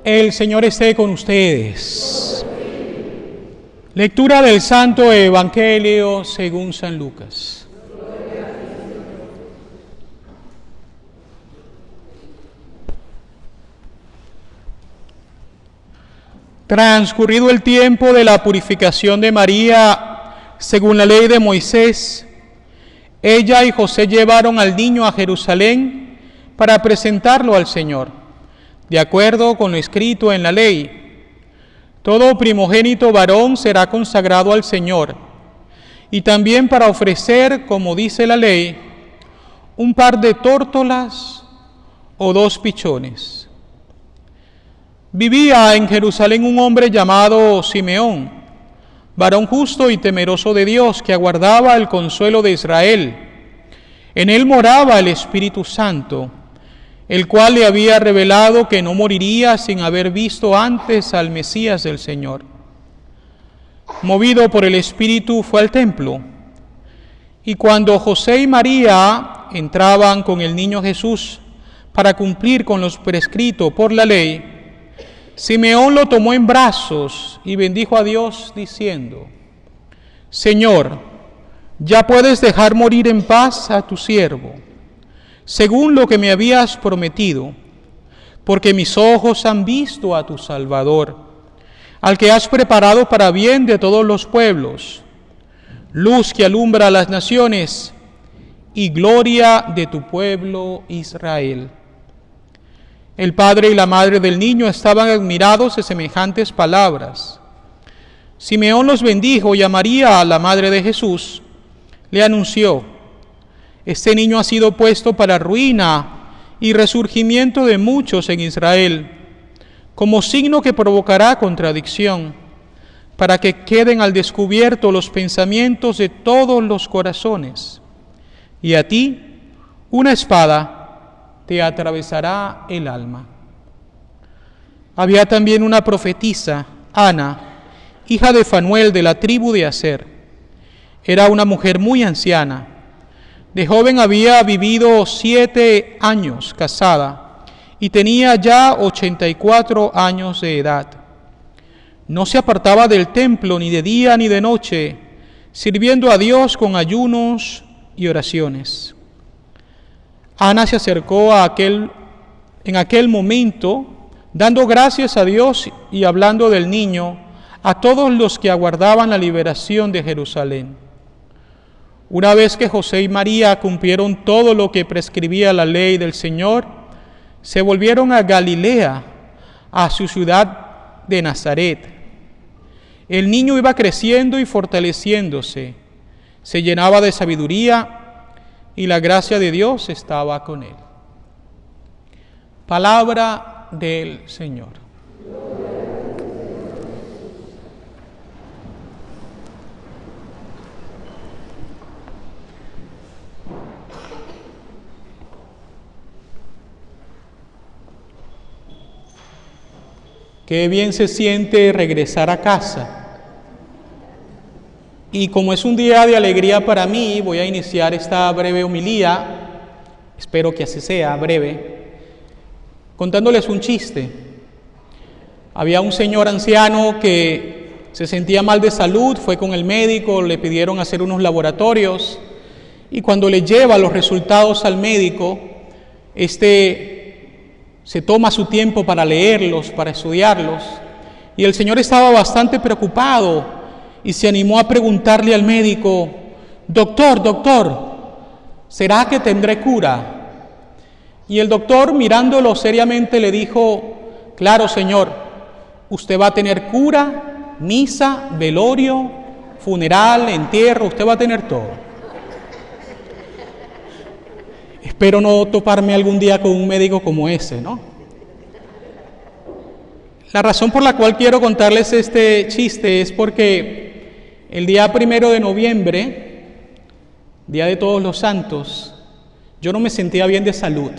El Señor esté con ustedes. Lectura del Santo Evangelio según San Lucas. Transcurrido el tiempo de la purificación de María, según la ley de Moisés, ella y José llevaron al niño a Jerusalén para presentarlo al Señor, de acuerdo con lo escrito en la ley. Todo primogénito varón será consagrado al Señor, y también para ofrecer, como dice la ley, un par de tórtolas o 2 pichones. Vivía en Jerusalén un hombre llamado Simeón, varón justo y temeroso de Dios, que aguardaba el consuelo de Israel. En él moraba el Espíritu Santo, el cual le había revelado que no moriría sin haber visto antes al Mesías del Señor. Movido por el Espíritu fue al templo, y cuando José y María entraban con el niño Jesús para cumplir con los prescritos por la ley, Simeón lo tomó en brazos y bendijo a Dios diciendo: Señor, ya puedes dejar morir en paz a tu siervo, según lo que me habías prometido, porque mis ojos han visto a tu Salvador, al que has preparado para bien de todos los pueblos, luz que alumbra a las naciones y gloria de tu pueblo Israel. El padre y la madre del niño estaban admirados de semejantes palabras. Simeón los bendijo y a María, la madre de Jesús, le anunció: Este niño ha sido puesto para ruina y resurgimiento de muchos en Israel, como signo que provocará contradicción, para que queden al descubierto los pensamientos de todos los corazones. Y a ti, una espada te atravesará el alma. Había también una profetisa, Ana, hija de Fanuel, de la tribu de Aser. Era una mujer muy anciana. De joven había vivido 7 años casada y tenía ya 84 años de edad. No se apartaba del templo ni de día ni de noche, sirviendo a Dios con ayunos y oraciones. Ana se acercó en aquel momento, dando gracias a Dios y hablando del niño a todos los que aguardaban la liberación de Jerusalén. Una vez que José y María cumplieron todo lo que prescribía la ley del Señor, se volvieron a Galilea, a su ciudad de Nazaret. El niño iba creciendo y fortaleciéndose, se llenaba de sabiduría y la gracia de Dios estaba con él. Palabra del Señor. Qué bien se siente regresar a casa. Y como es un día de alegría para mí, voy a iniciar esta breve homilía, espero que así sea, breve, contándoles un chiste. Había un señor anciano que se sentía mal de salud, fue con el médico, le pidieron hacer unos laboratorios, y cuando le lleva los resultados al médico, se toma su tiempo para leerlos, para estudiarlos, y el señor estaba bastante preocupado y se animó a preguntarle al médico: doctor, ¿será que tendré cura? Y el doctor, mirándolo seriamente, le dijo: claro, señor, usted va a tener cura, misa, velorio, funeral, entierro, usted va a tener todo. Espero no toparme algún día con un médico como ese, ¿no? La razón por la cual quiero contarles este chiste es porque el día 1 de noviembre, Día de Todos los Santos, yo no me sentía bien de salud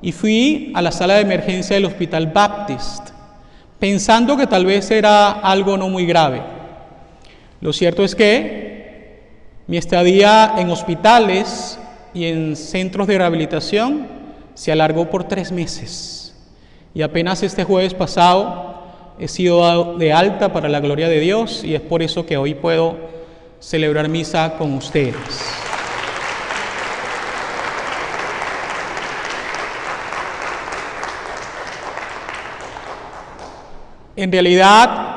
y fui a la sala de emergencia del Hospital Baptist, pensando que tal vez era algo no muy grave. Lo cierto es que mi estadía en hospitales y en centros de rehabilitación se alargó por 3 meses. y apenas este jueves pasado he sido dado de alta para la gloria de Dios, y es por eso que hoy puedo celebrar misa con ustedes. En realidad,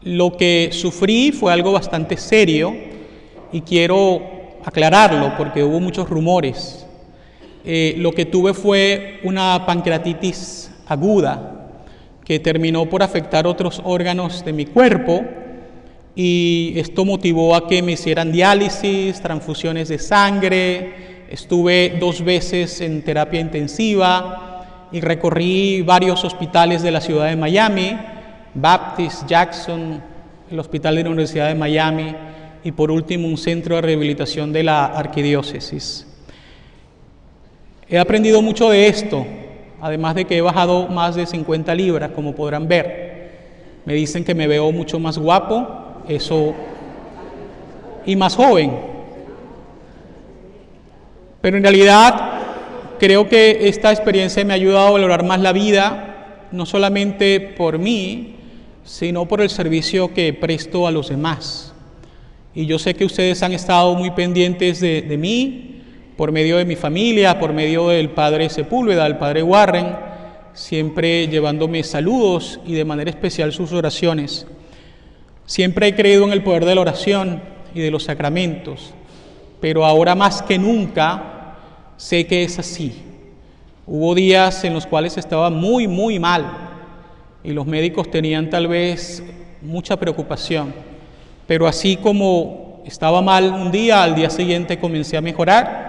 lo que sufrí fue algo bastante serio y quiero aclararlo porque hubo muchos rumores. Lo que tuve fue una pancreatitis aguda que terminó por afectar otros órganos de mi cuerpo, y esto motivó a que me hicieran diálisis, transfusiones de sangre. Estuve 2 veces en terapia intensiva y recorrí varios hospitales de la ciudad de Miami, Baptist, Jackson, el hospital de la Universidad de Miami y por último un centro de rehabilitación de la arquidiócesis. He aprendido mucho de esto, además de que he bajado más de 50 libras, como podrán ver. Me dicen que me veo mucho más guapo, eso, y más joven. Pero en realidad creo que esta experiencia me ha ayudado a valorar más la vida, no solamente por mí, sino por el servicio que presto a los demás. Y yo sé que ustedes han estado muy pendientes de mí, por medio de mi familia, por medio del Padre Sepúlveda, del Padre Warren, siempre llevándome saludos y de manera especial sus oraciones. Siempre he creído en el poder de la oración y de los sacramentos, pero ahora más que nunca sé que es así. Hubo días en los cuales estaba muy, muy mal y los médicos tenían tal vez mucha preocupación, pero así como estaba mal un día, al día siguiente comencé a mejorar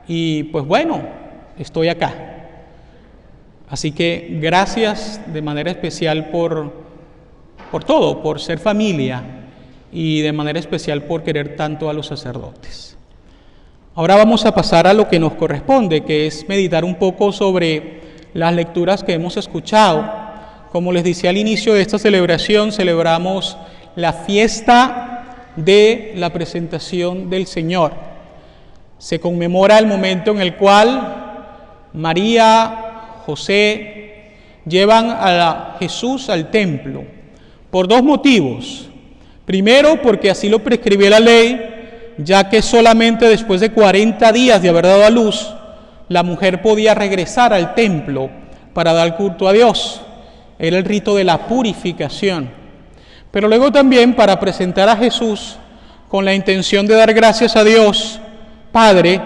y pues bueno, estoy acá. Así que gracias de manera especial por todo, por ser familia y de manera especial por querer tanto a los sacerdotes. Ahora vamos a pasar a lo que nos corresponde, que es meditar un poco sobre las lecturas que hemos escuchado. Como les decía al inicio de esta celebración, celebramos la fiesta de la presentación del Señor. Se conmemora el momento en el cual María, José llevan a Jesús al templo por 2 motivos. Primero, porque así lo prescribía la ley, ya que solamente después de 40 días de haber dado a luz, la mujer podía regresar al templo para dar culto a Dios. Era el rito de la purificación. Pero luego también para presentar a Jesús con la intención de dar gracias a Dios Padre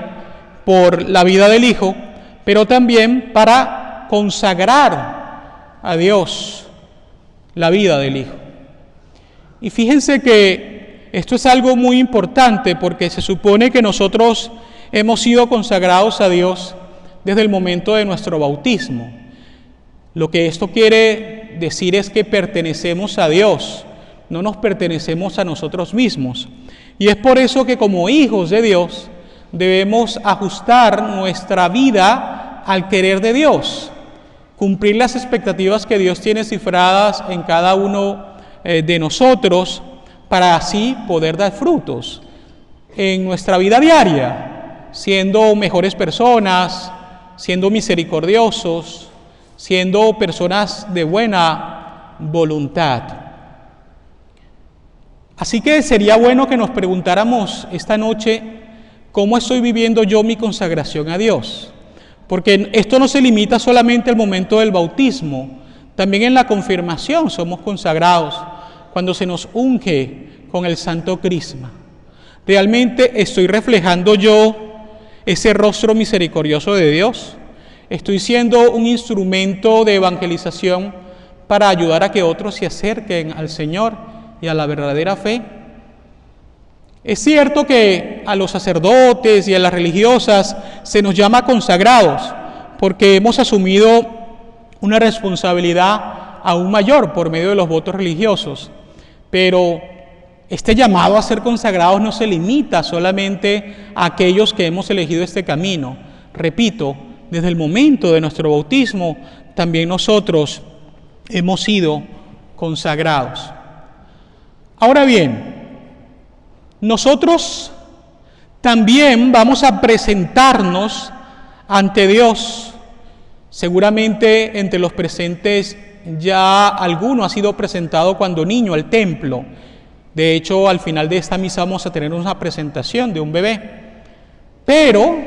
por la vida del Hijo, pero también para consagrar a Dios la vida del Hijo. Y fíjense que esto es algo muy importante porque se supone que nosotros hemos sido consagrados a Dios desde el momento de nuestro bautismo. Lo que esto quiere decir es que pertenecemos a Dios, no nos pertenecemos a nosotros mismos. Y es por eso que como hijos de Dios debemos ajustar nuestra vida al querer de Dios, cumplir las expectativas que Dios tiene cifradas en cada uno de nosotros, para así poder dar frutos en nuestra vida diaria, siendo mejores personas, siendo misericordiosos, siendo personas de buena voluntad. Así que sería bueno que nos preguntáramos esta noche, ¿cómo estoy viviendo yo mi consagración a Dios? Porque esto no se limita solamente al momento del bautismo, también en la confirmación somos consagrados, cuando se nos unge con el Santo Crisma. ¿Realmente estoy reflejando yo ese rostro misericordioso de Dios? ¿Estoy siendo un instrumento de evangelización para ayudar a que otros se acerquen al Señor y a la verdadera fe? Es cierto que a los sacerdotes y a las religiosas se nos llama consagrados, porque hemos asumido una responsabilidad aún mayor por medio de los votos religiosos. Pero este llamado a ser consagrados no se limita solamente a aquellos que hemos elegido este camino. Repito, desde el momento de nuestro bautismo, también nosotros hemos sido consagrados. Ahora bien, nosotros también vamos a presentarnos ante Dios Seguramente entre los presentes ya alguno ha sido presentado cuando niño al templo. De hecho, al final de esta misa vamos a tener una presentación de un bebé. Pero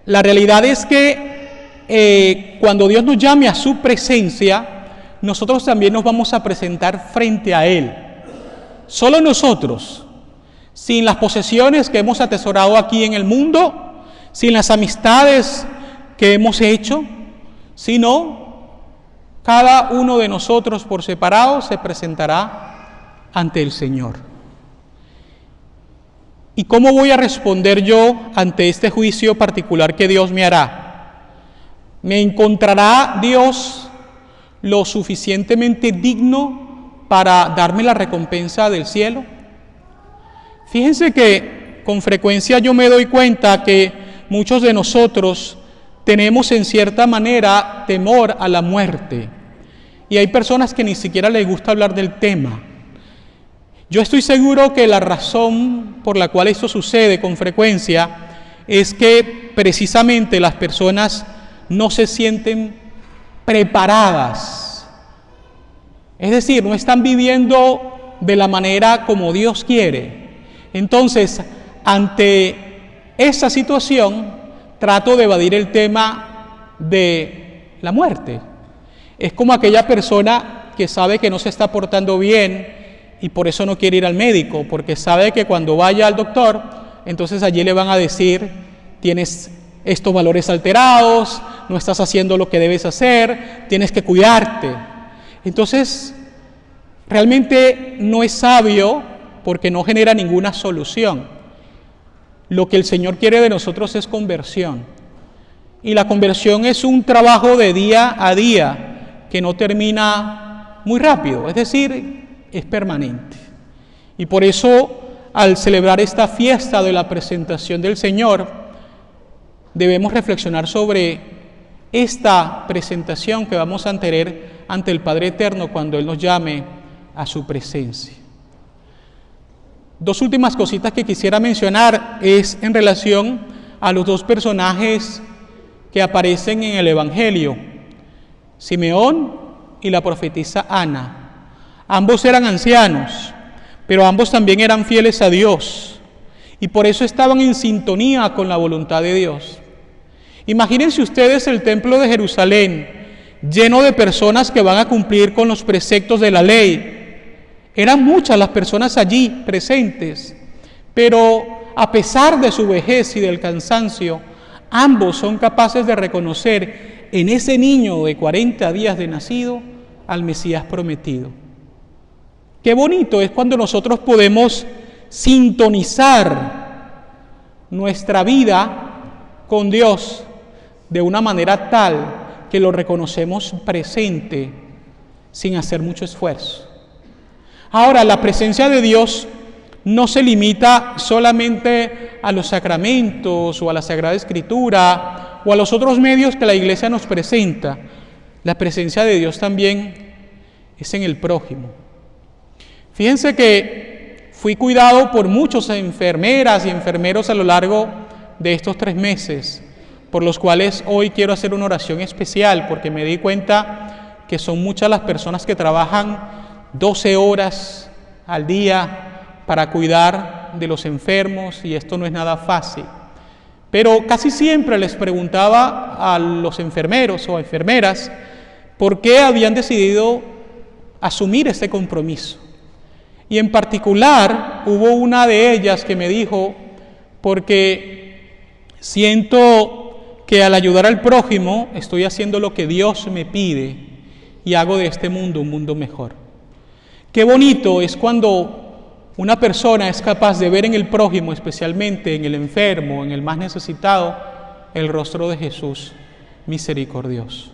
la realidad es que cuando Dios nos llame a su presencia, nosotros también nos vamos a presentar frente a Él. Solo nosotros, sin las posesiones que hemos atesorado aquí en el mundo, sin las amistades que hemos hecho, sino cada uno de nosotros por separado se presentará ante el Señor. ¿Y cómo voy a responder yo ante este juicio particular que Dios me hará? ¿Me encontrará Dios lo suficientemente digno para darme la recompensa del cielo? Fíjense que con frecuencia yo me doy cuenta que muchos de nosotros tenemos en cierta manera temor a la muerte. Y hay personas que ni siquiera les gusta hablar del tema. Yo estoy seguro que la razón por la cual esto sucede con frecuencia es que precisamente las personas no se sienten preparadas. Es decir, no están viviendo de la manera como Dios quiere. Entonces, ante esa situación, trato de evadir el tema de la muerte. Es como aquella persona que sabe que no se está portando bien y por eso no quiere ir al médico, porque sabe que cuando vaya al doctor, entonces allí le van a decir, tienes estos valores alterados, no estás haciendo lo que debes hacer, tienes que cuidarte. Entonces, realmente no es sabio porque no genera ninguna solución. Lo que el Señor quiere de nosotros es conversión. Y la conversión es un trabajo de día a día que no termina muy rápido, es decir, es permanente. Y por eso, al celebrar esta fiesta de la presentación del Señor, debemos reflexionar sobre esta presentación que vamos a tener ante el Padre Eterno cuando Él nos llame a su presencia. Dos últimas cositas que quisiera mencionar es en relación a los dos personajes que aparecen en el Evangelio, Simeón y la profetisa Ana. Ambos eran ancianos, pero ambos también eran fieles a Dios y por eso estaban en sintonía con la voluntad de Dios. Imagínense ustedes el templo de Jerusalén lleno de personas que van a cumplir con los preceptos de la ley. Eran muchas las personas allí presentes, pero a pesar de su vejez y del cansancio, ambos son capaces de reconocer en ese niño de 40 días de nacido al Mesías prometido. Qué bonito es cuando nosotros podemos sintonizar nuestra vida con Dios de una manera tal que lo reconocemos presente sin hacer mucho esfuerzo. Ahora, la presencia de Dios no se limita solamente a los sacramentos o a la Sagrada Escritura o a los otros medios que la Iglesia nos presenta. La presencia de Dios también es en el prójimo. Fíjense que fui cuidado por muchas enfermeras y enfermeros a lo largo de estos 3 meses, por los cuales hoy quiero hacer una oración especial, porque me di cuenta que son muchas las personas que trabajan 12 horas al día para cuidar de los enfermos y esto no es nada fácil. Pero casi siempre les preguntaba a los enfermeros o enfermeras por qué habían decidido asumir este compromiso. Y en particular hubo una de ellas que me dijo, porque siento que al ayudar al prójimo estoy haciendo lo que Dios me pide y hago de este mundo un mundo mejor. Qué bonito es cuando una persona es capaz de ver en el prójimo, especialmente en el enfermo, en el más necesitado, el rostro de Jesús misericordioso.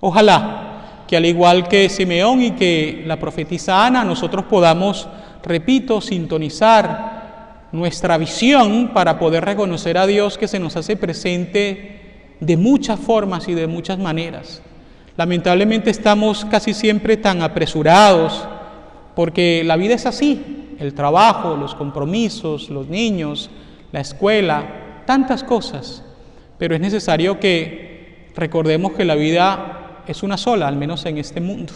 Ojalá que al igual que Simeón y que la profetisa Ana, nosotros podamos, repito, sintonizar nuestra visión para poder reconocer a Dios que se nos hace presente de muchas formas y de muchas maneras. Lamentablemente estamos casi siempre tan apresurados, porque la vida es así, el trabajo, los compromisos, los niños, la escuela, tantas cosas, pero es necesario que recordemos que la vida es una sola, al menos en este mundo,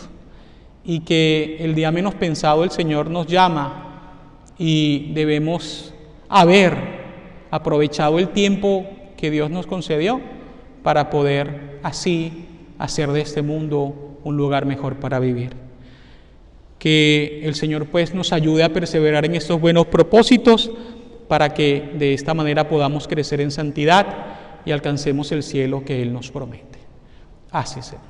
y que el día menos pensado el Señor nos llama y debemos haber aprovechado el tiempo que Dios nos concedió para poder así hacer de este mundo un lugar mejor para vivir. Que el Señor pues nos ayude a perseverar en estos buenos propósitos para que de esta manera podamos crecer en santidad y alcancemos el cielo que Él nos promete. Así sea.